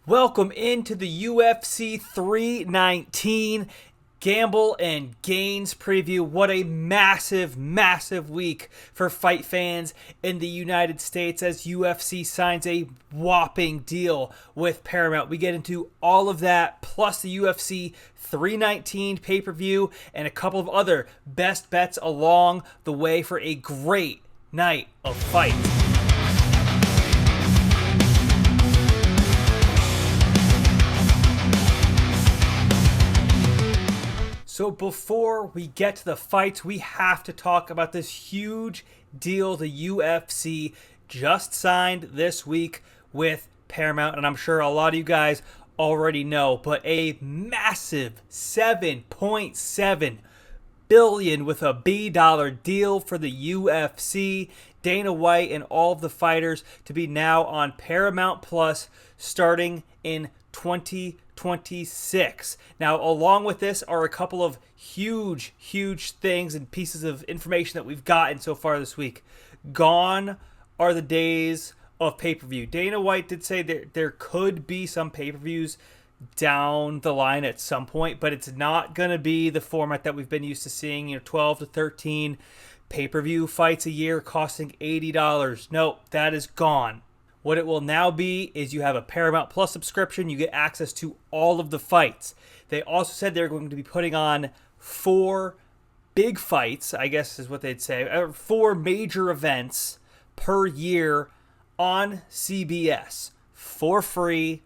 Welcome into the UFC 319 Gamble and Gains preview. What a massive, massive week for fight fans in the United States as UFC signs a whopping deal with Paramount. We get into all of that, plus the UFC 319 pay-per-view and a couple of other best bets along the way for a great night of fights. So before we get to the fights, we have to talk about this huge deal the UFC just signed this week with Paramount. And I'm sure a lot of you guys already know, but a massive $7.7 billion with a B dollar deal for the UFC. Dana White and all of the fighters to be now on Paramount Plus starting in 2026. Now, along with this are a couple of huge things and pieces of information that we've gotten so far this week. Gone are the days of pay-per-view. Dana White did say there could be some pay-per-views down the line at some point, but it's not going to be the format that we've been used to seeing, 12 to 13 pay-per-view fights a year costing $80. Nope, that is gone. What it will now be is you have a Paramount Plus subscription. You get access to all of the fights. They also said they're going to be putting on 4 big fights, I guess is what they'd say, 4 major events per year on CBS for free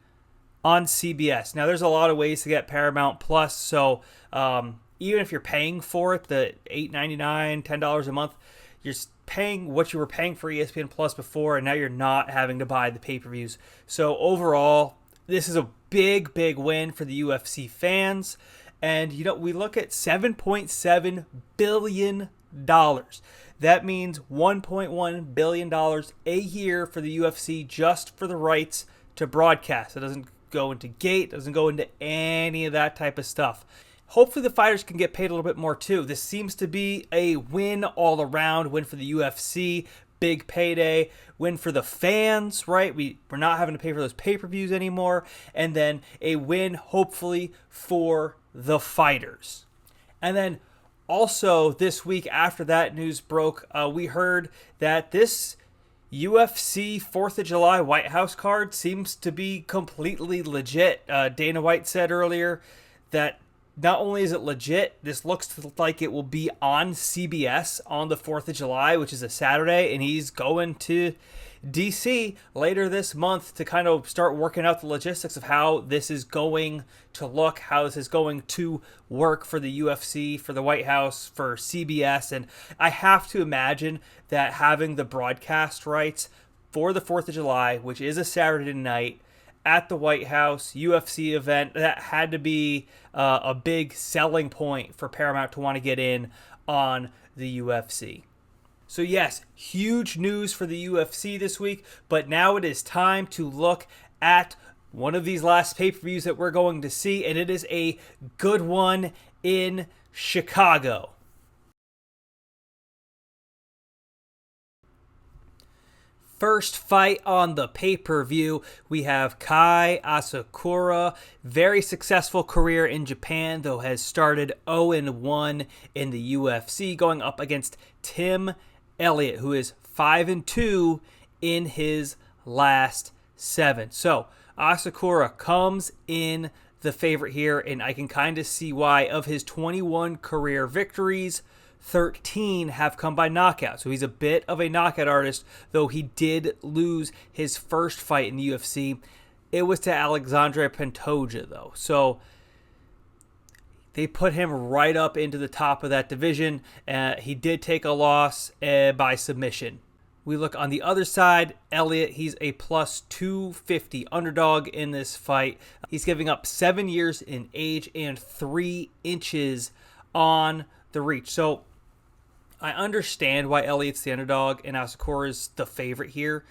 on CBS. Now, there's a lot of ways to get Paramount Plus, so even if you're paying for it, the $8.99, $10 a month, you're paying what you were paying for ESPN Plus before, and now you're not having to buy the pay-per-views. So overall, this is a big win for the UFC fans. And, we look at $7.7 billion. That means $1.1 billion a year for the UFC just for the rights to broadcast. It doesn't go into gate, doesn't go into any of that type of stuff. Hopefully the fighters can get paid a little bit more too. This seems to be a win all around, win for the UFC, big payday, win for the fans, right? We're not having to pay for those pay-per-views anymore, and then a win hopefully for the fighters. And then also this week after that news broke, we heard that this UFC 4th of July White House card seems to be completely legit. Dana White said earlier that not only is it legit, this looks like it will be on CBS on the 4th of July, which is a Saturday, and he's going to DC later this month to kind of start working out the logistics of how this is going to look, how this is going to work for the UFC, for the White House, for CBS. And I have to imagine that having the broadcast rights for the 4th of July, which is a Saturday night, at the White House UFC event, that had to be a big selling point for Paramount to want to get in on the UFC. So yes, huge news for the UFC this week, but now it is time to look at one of these last pay-per-views that we're going to see, and it is a good one in Chicago. First fight on the pay-per-view, we have Kai Asakura. Very successful career in Japan, though has started 0-1 in the UFC, going up against Tim Elliott, who is 5-2 in his last 7. So Asakura comes in the favorite here, and I can kind of see why. Of his 21 career victories, 13 have come by knockout. So he's a bit of a knockout artist, though he did lose his first fight in the UFC. It was to Alexandre Pantoja, though. So they put him right up into the top of that division. He did take a loss by submission. We look on the other side, Elliott, he's a plus 250 underdog in this fight. He's giving up 7 years in age and 3 inches on the reach. So I understand why Elliott's the underdog and Asakura is the favorite here.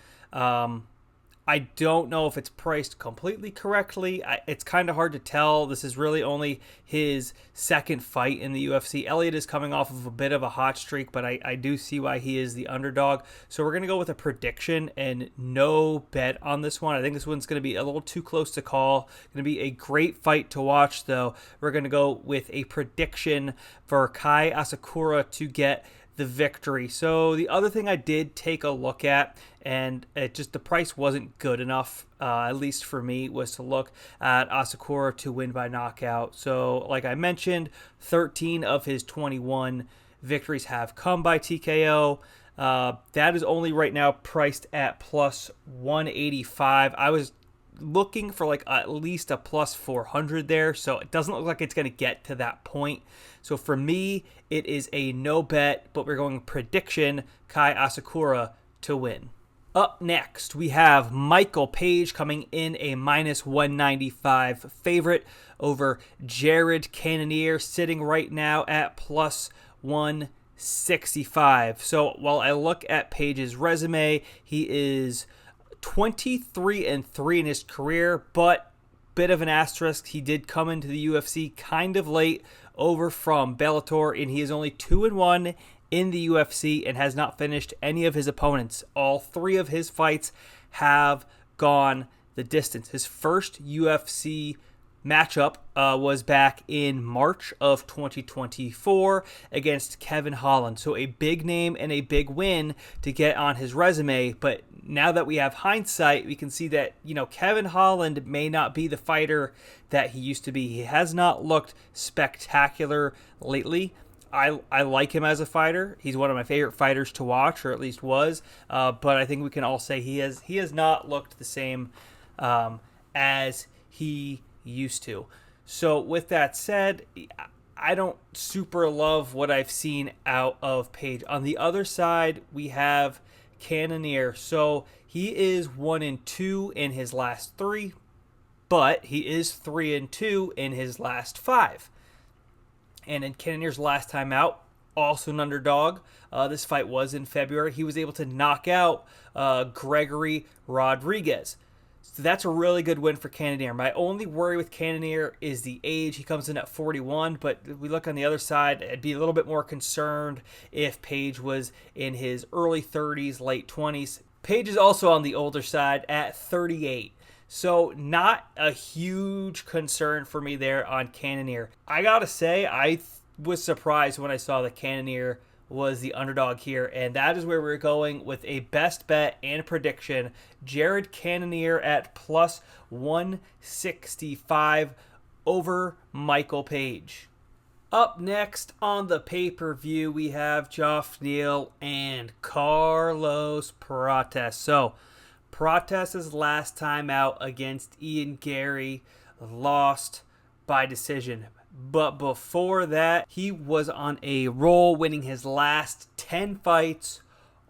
I don't know if it's priced completely correctly. It's kind of hard to tell. This is really only his second fight in the UFC. Elliott is coming off of a bit of a hot streak, but I do see why he is the underdog. So we're going to go with a prediction and no bet on this one. I think this one's going to be a little too close to call. Going to be a great fight to watch, though. We're going to go with a prediction for Kai Asakura to get the victory. So the other thing I did take a look at, and the price wasn't good enough, at least for me, was to look at Asakura to win by knockout. So like I mentioned, 13 of his 21 victories have come by TKO. That is only right now priced at plus 185. I was looking for like at least a plus 400 there, so it doesn't look like it's going to get to that point. So for me, it is a no bet, but we're going prediction Kai Asakura to win. Up next, we have Michael Page coming in a minus 195 favorite over Jared Cannonier, sitting right now at plus 165. So while I look at Page's resume, he is 23-3 in his career, but bit of an asterisk. He did come into the UFC kind of late over from Bellator, and he is only 2-1 in the UFC and has not finished any of his opponents. All three of his fights have gone the distance. His first UFC matchup was back in March of 2024 against Kevin Holland. So a big name and a big win to get on his resume. But now that we have hindsight, we can see that, Kevin Holland may not be the fighter that he used to be. He has not looked spectacular lately. I like him as a fighter. He's one of my favorite fighters to watch, or at least was. But I think we can all say he has not looked the same as he used to. So with that said, I don't super love what I've seen out of Page. On the other side, we have Cannonier. So he is 1-2 in his last 3, but he is 3-2 in his last 5. And in Cannonier's last time out, also an underdog. This fight was in February. He was able to knock out Gregory Rodriguez. So that's a really good win for Cannonier. My only worry with Cannonier is the age. He comes in at 41, but if we look on the other side, I'd be a little bit more concerned if Page was in his early 30s, late 20s. Page is also on the older side at 38. So not a huge concern for me there on Cannonier. I gotta say, I was surprised when I saw that Cannonier was the underdog here, and that is where we're going with a best bet and prediction. Jared Cannonier at plus 165 over Michael Page. Up next on the pay-per-view, we have Geoff Neal and Carlos Prates. So, Prates' last time out against Ian Gary lost by decision. But before that, he was on a roll, winning his last 10 fights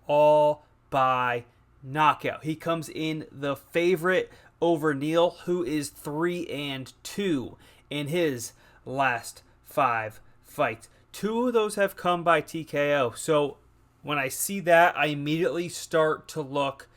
all by knockout. He comes in the favorite over Neal, who is 3-2 in his last 5 fights. 2 of those have come by TKO. So when I see that, I immediately start to look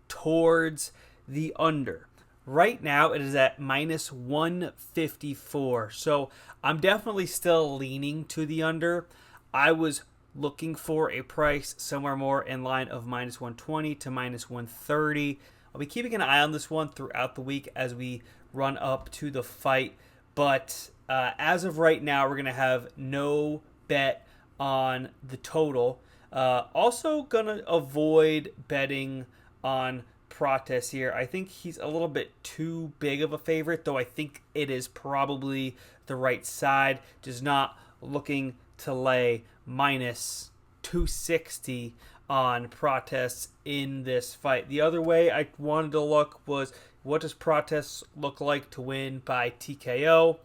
towards the under. Right now, it is at minus 154. So I'm definitely still leaning to the under. I was looking for a price somewhere more in line of minus 120 to minus 130. I'll be keeping an eye on this one throughout the week as we run up to the fight. But as of right now, we're going to have no bet on the total. Also going to avoid betting on Prates here. I think he's a little bit too big of a favorite, though I think it is probably the right side. Just not looking to lay minus 260 on Prates in this fight. The other way I wanted to look was, what does Prates look like to win by TKO?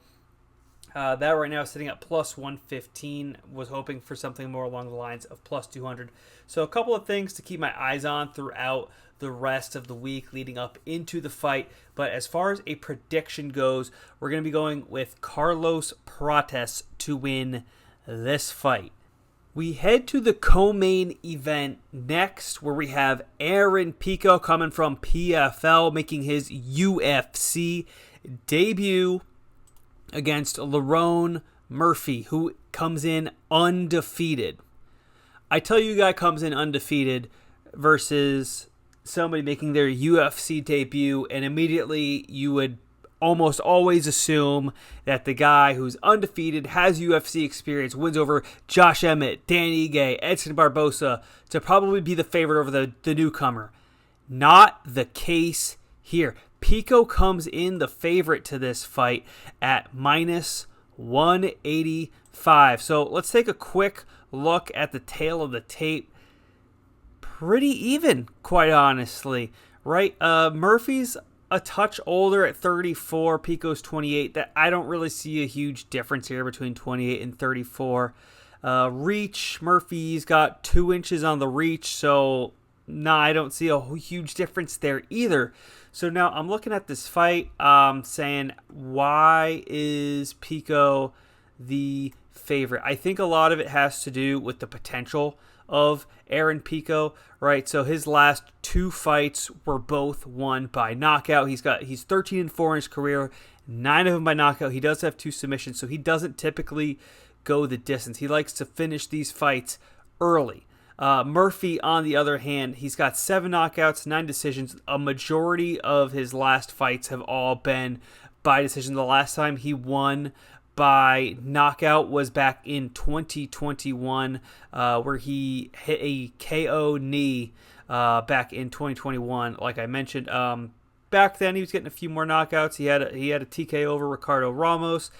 That right now is sitting at plus 115. Was hoping for something more along the lines of plus 200. So a couple of things to keep my eyes on throughout the rest of the week leading up into the fight. But as far as a prediction goes, we're going to be going with Carlos Prates to win this fight. We head to the co-main event next, where we have Aaron Pico coming from PFL, making his UFC debut against Lerone Murphy, who comes in undefeated. I tell you, a guy comes in undefeated versus somebody making their UFC debut, and immediately you would almost always assume that the guy who's undefeated, has UFC experience, wins over Josh Emmett, Dan Ige, Edson Barbosa, to probably be the favorite over the newcomer. Not the case here. Pico comes in the favorite to this fight at minus 185. So let's take a quick look at the tail of the tape. Pretty even, quite honestly, right? Murphy's a touch older at 34, Pico's 28. That I don't really see a huge difference here between 28 and 34. Reach, Murphy's got 2 inches on the reach, so I don't see a huge difference there either. So now I'm looking at this fight, saying, why is Pico the favorite? I think a lot of it has to do with the potential of Aaron Pico, right? So his last 2 fights were both won by knockout. He's 13-4 in his career, 9 of them by knockout. He does have 2 submissions, so he doesn't typically go the distance. He likes to finish these fights early. Murphy, on the other hand, he's got 7 knockouts, 9 decisions. A majority of his last fights have all been by decision. The last time he won by knockout was back in 2021, where he hit a KO knee back in 2021. Like I mentioned, back then he was getting a few more knockouts. He had a TKO over Ricardo Ramos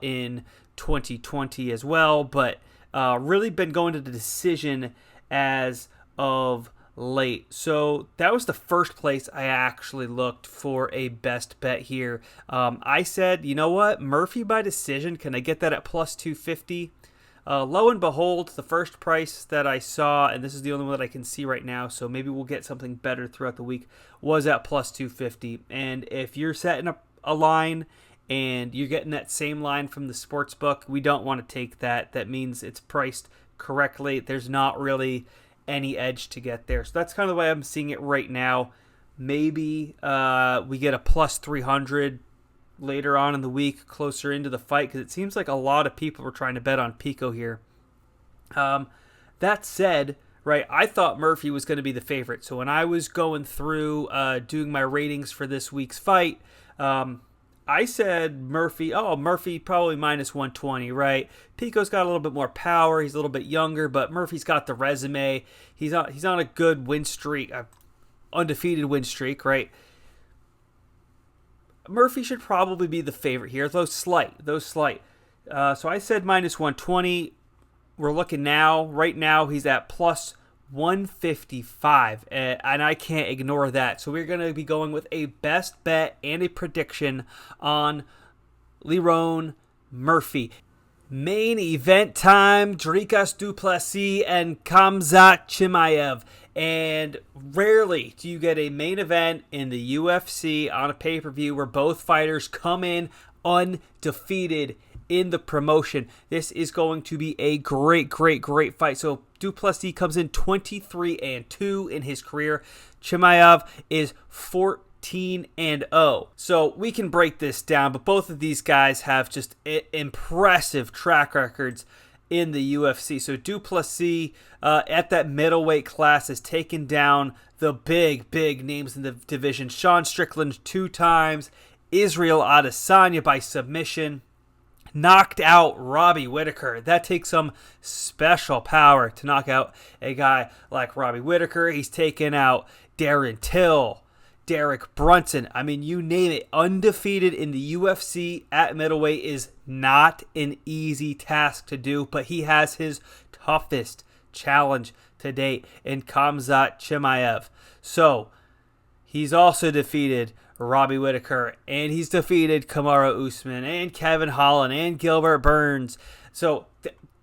in 2020 as well, but really been going to the decision as of late. So that was the first place I actually looked for a best bet here. I said, you know what, Murphy by decision, can I get that at plus 250? Lo and behold, the first price that I saw, and this is the only one that I can see right now, so maybe we'll get something better throughout the week, was at plus 250. And if you're setting up a line and you're getting that same line from the sports book, we don't want to take that. That means it's priced correctly. There's not really any edge to get there. So that's kind of the way I'm seeing it right now. Maybe we get a plus 300 later on in the week, closer into the fight, because it seems like a lot of people are trying to bet on Pico here. That said, right, I thought Murphy was going to be the favorite. So when I was going through doing my ratings for this week's fight, I said Murphy probably minus 120, right? Pico's got a little bit more power. He's a little bit younger, but Murphy's got the resume. He's on a good win streak, undefeated win streak, right? Murphy should probably be the favorite here, though slight. So I said minus 120. We're looking now. Right now, he's at plus 155, and I can't ignore that. So we're going to be going with a best bet and a prediction on Lerone Murphy. Main event time, Dricus du Plessis and Khamzat Chimaev. And rarely do you get a main event in the UFC on a pay-per-view where both fighters come in undefeated in the promotion. This is going to be a great fight. So du Plessis comes in 23-2 in his career. Chimaev is 14-0. So we can break this down, but both of these guys have just impressive track records in the UFC. So du Plessis at that middleweight class has taken down the big names in the division. Sean Strickland 2 times, Israel Adesanya by submission, knocked out Robbie Whittaker. That takes some special power to knock out a guy like Robbie Whittaker. He's taken out Darren Till, Derek Brunson. I mean, you name it. Undefeated in the UFC at middleweight is not an easy task to do, but he has his toughest challenge to date in Khamzat Chimaev. So he's also defeated Robbie Whittaker, and he's defeated Kamaru Usman and Kevin Holland and Gilbert Burns. So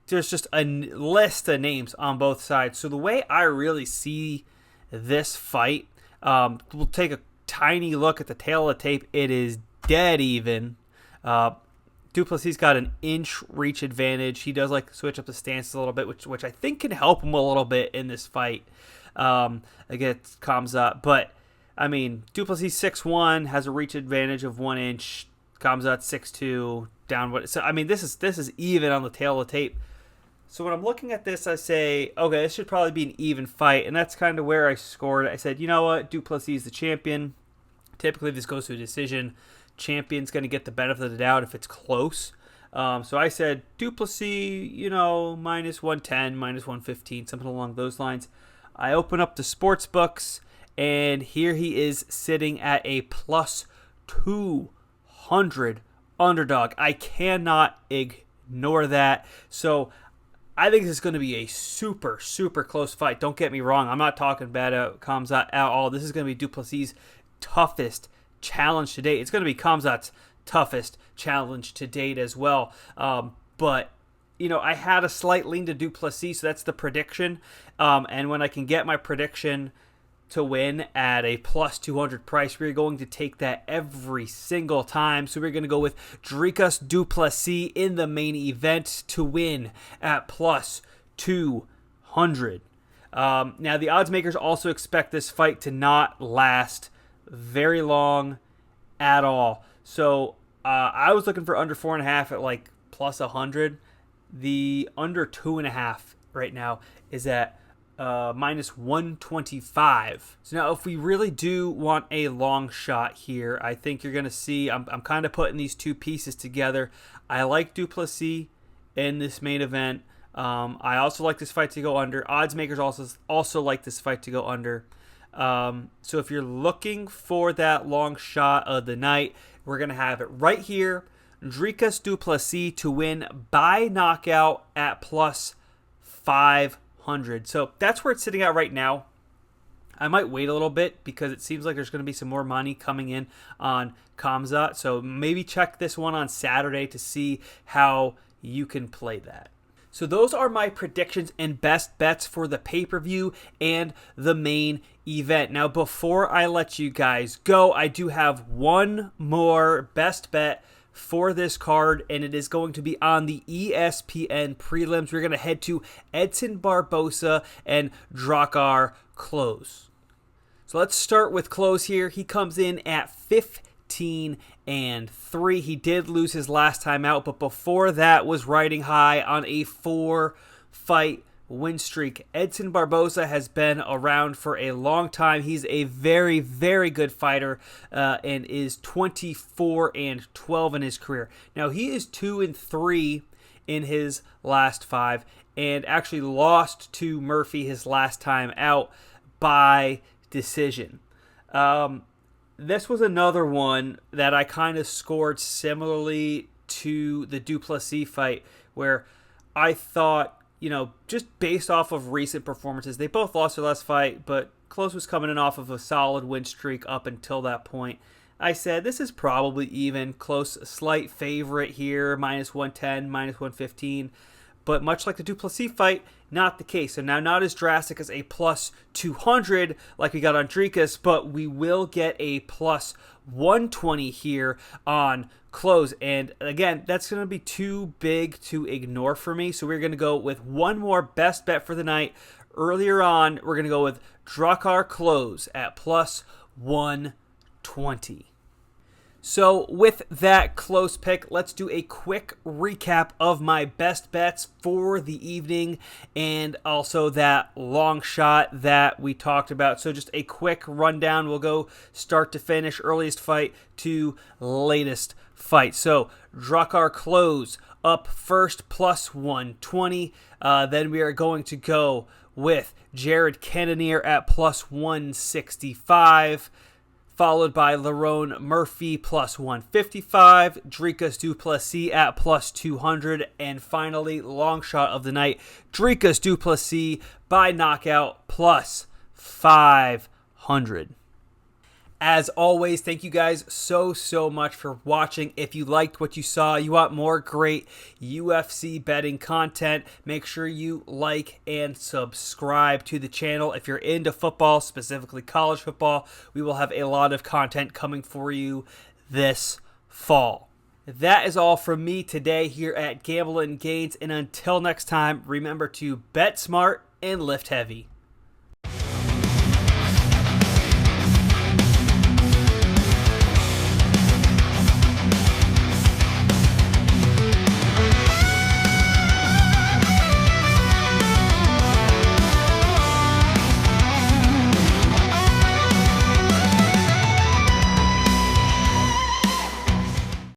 there's just a list of names on both sides. So the way I really see this fight, we'll take a tiny look at the tail of the tape. It is dead even. Duplessis got an inch reach advantage. He does like switch up the stance a little bit, which I think can help him a little bit in this fight against Khamzat. But I mean, Duplessis 6'1", has a reach advantage of 1 inch. Khamzat 6'2", down. So I mean, this is even on the tail of the tape. So when I'm looking at this, I say, okay, this should probably be an even fight, and that's kind of where I scored. I said, you know what, Duplessis is the champion. Typically, this goes to a decision. Champion's going to get the benefit of the doubt if it's close. So I said Duplessis, minus 110, minus 115, something along those lines. I open up the sports books, and here he is sitting at a plus 200 underdog. I cannot ignore that. So I think this is going to be a super, super close fight. Don't get me wrong. I'm not talking bad about Khamzat at all. This is going to be Duplessis' toughest challenge to date. It's going to be Khamzat's toughest challenge to date as well. But, I had a slight lean to Duplessis, so that's the prediction. And when I can get my prediction to win at a plus 200 price, we're going to take that every single time. So we're going to go with Dricus Du Plessis in the main event to win at plus 200. Now, the odds makers also expect this fight to not last very long at all. So I was looking for under 4.5 at like plus 100. The under 2.5 right now is at minus 125. So now if we really do want a long shot here, I think you're going to see, I'm kind of putting these two pieces together. I like Duplessis in this main event. I also like this fight to go under. Odds makers also like this fight to go under. So if you're looking for that long shot of the night, we're going to have it right here. Dricus Du Plessis to win by knockout at plus 500. So that's where it's sitting at right now. I might wait a little bit because it seems like there's going to be some more money coming in on Khamzat. So maybe check this one on Saturday to see how you can play that. So those are my predictions and best bets for the pay-per-view and the main event. Now, before I let you guys go, I do have one more best bet for this card, and it is going to be on the ESPN prelims. We're going to head to Edson Barboza and Drakkar Klose. So let's start with Klose here. He comes in at 15-3. He did lose his last time out, but before that was riding high on a 4-fight win streak. Edson Barboza has been around for a long time. He's a very, very good fighter and is 24-12 in his career. Now, he is 2-3 in his last 5 and actually lost to Murphy his last time out by decision. This was another one that I kind of scored similarly to the Duplessis fight, where I thought, just based off of recent performances, they both lost their last fight, but Klose was coming in off of a solid win streak up until that point. I said this is probably even. Klose, slight favorite here, minus 110, minus 115. But much like the Duplessis fight, not the case. So now not as drastic as a plus 200 like we got on Dricus, but we will get a plus 120 here on Klose. And again, that's going to be too big to ignore for me. So we're going to go with one more best bet for the night. Earlier on, we're going to go with Drakkar Klose at plus 120. So with that Klose pick, let's do a quick recap of my best bets for the evening and also that long shot that we talked about. So just a quick rundown. We'll go start to finish, earliest fight to latest fight. So Drakkar Klose up first, plus 120. Then we are going to go with Jared Cannonier at plus 165. Followed by Lerone Murphy plus 155, Dricus Du Plessis at plus 200, and finally, long shot of the night, Dricus Du Plessis by knockout plus 500. As always, thank you guys so much for watching. If you liked what you saw, you want more great UFC betting content, make sure you like and subscribe to the channel. If you're into football, specifically college football, we will have a lot of content coming for you this fall. That is all from me today here at Gamble and Gains. And until next time, remember to bet smart and lift heavy.